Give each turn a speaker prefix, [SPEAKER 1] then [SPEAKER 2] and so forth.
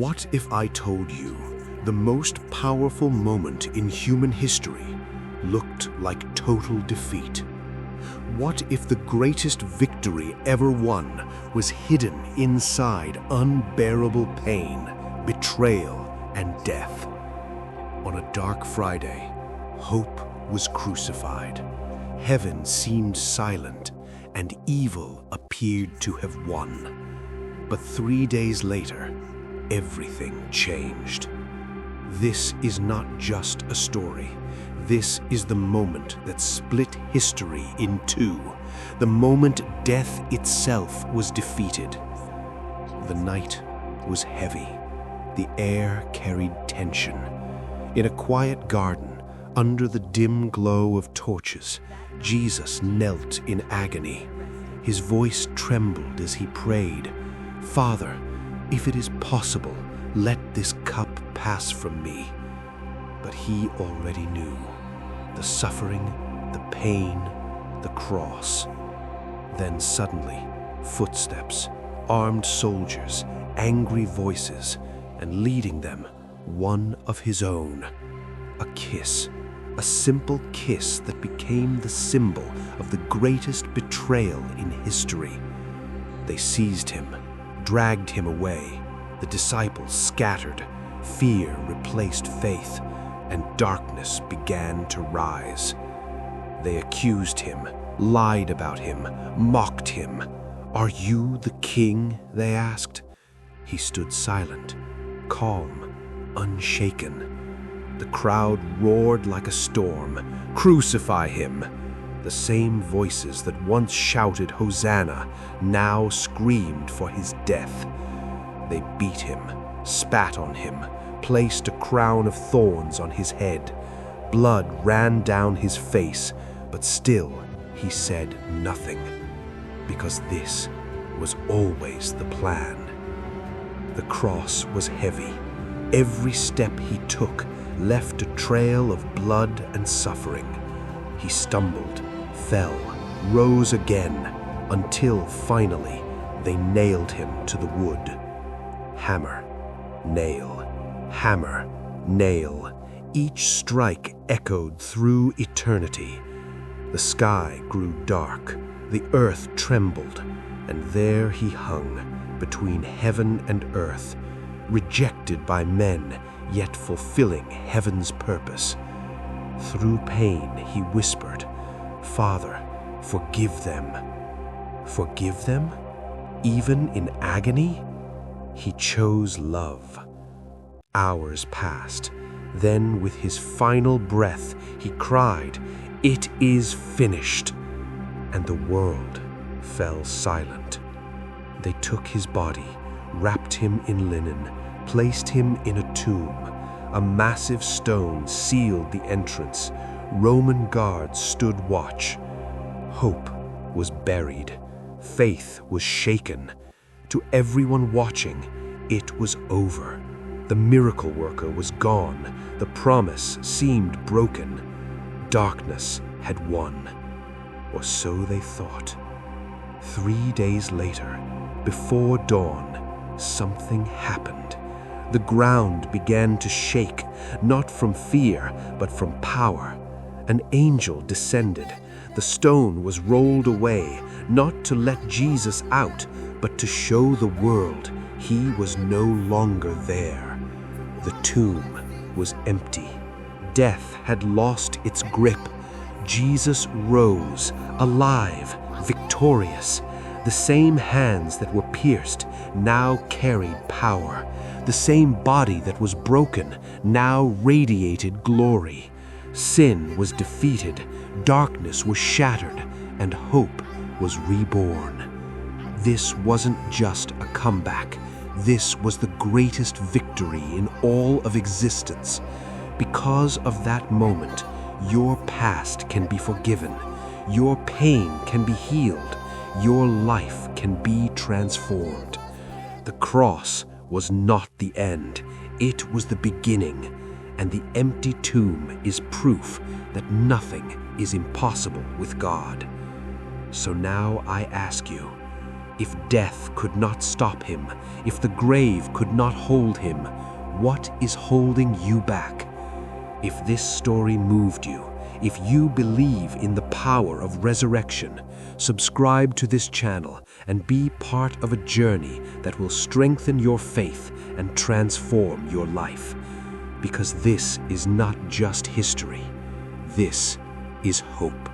[SPEAKER 1] What if I told you the most powerful moment in human history looked like total defeat? What if the greatest victory ever won was hidden inside unbearable pain, betrayal, and death? On a dark Friday, hope was crucified. Heaven seemed silent, and evil appeared to have won. But 3 days later, everything changed. This is not just a story. This is the moment that split history in two, the moment death itself was defeated. The night was heavy. The air carried tension. In a quiet garden, under the dim glow of torches, Jesus knelt in agony. His voice trembled as he prayed, "Father, if it is possible, let this cup pass from me." But he already knew the suffering, the pain, the cross. Then suddenly, footsteps, armed soldiers, angry voices, and leading them, one of his own. A kiss, a simple kiss that became the symbol of the greatest betrayal in history. They seized him, dragged him away. The disciples scattered. Fear replaced faith, and darkness began to rise. They accused him, lied about him, mocked him. "Are you the king?" they asked. He stood silent, calm, unshaken. The crowd roared like a storm, "Crucify him!" The same voices that once shouted Hosanna now screamed for his death. They beat him, spat on him, placed a crown of thorns on his head. Blood ran down his face, but still he said nothing, because this was always the plan. The cross was heavy. Every step he took left a trail of blood and suffering. He stumbled, fell, rose again, until finally they nailed him to the wood. Hammer, nail, hammer, nail. Each strike echoed through eternity. The sky grew dark, the earth trembled, and there he hung between heaven and earth, rejected by men, yet fulfilling heaven's purpose. Through pain he whispered, "Father, forgive them." Forgive them? Even in agony? He chose love. Hours passed. Then, with his final breath, he cried, "It is finished." And the world fell silent. They took his body, wrapped him in linen, placed him in a tomb. A massive stone sealed the entrance. Roman guards stood watch. Hope was buried. Faith was shaken. To everyone watching, it was over. The miracle worker was gone. The promise seemed broken. Darkness had won. Or so they thought. 3 days later, before dawn, something happened. The ground began to shake, not from fear, but from power. An angel descended. The stone was rolled away, not to let Jesus out, but to show the world he was no longer there. The tomb was empty. Death had lost its grip. Jesus rose, alive, victorious. The same hands that were pierced now carried power. The same body that was broken now radiated glory. Sin was defeated, darkness was shattered, and hope was reborn. This wasn't just a comeback. This was the greatest victory in all of existence. Because of that moment, your past can be forgiven. Your pain can be healed. Your life can be transformed. The cross was not the end. It was the beginning. And the empty tomb is proof that nothing is impossible with God. So now I ask you, If death could not stop him, if the grave could not hold him, what is holding you back? If this story moved you, if you believe in the power of resurrection, subscribe to this channel and be part of a journey that will strengthen your faith and transform your life. Because this is not just history, this is hope.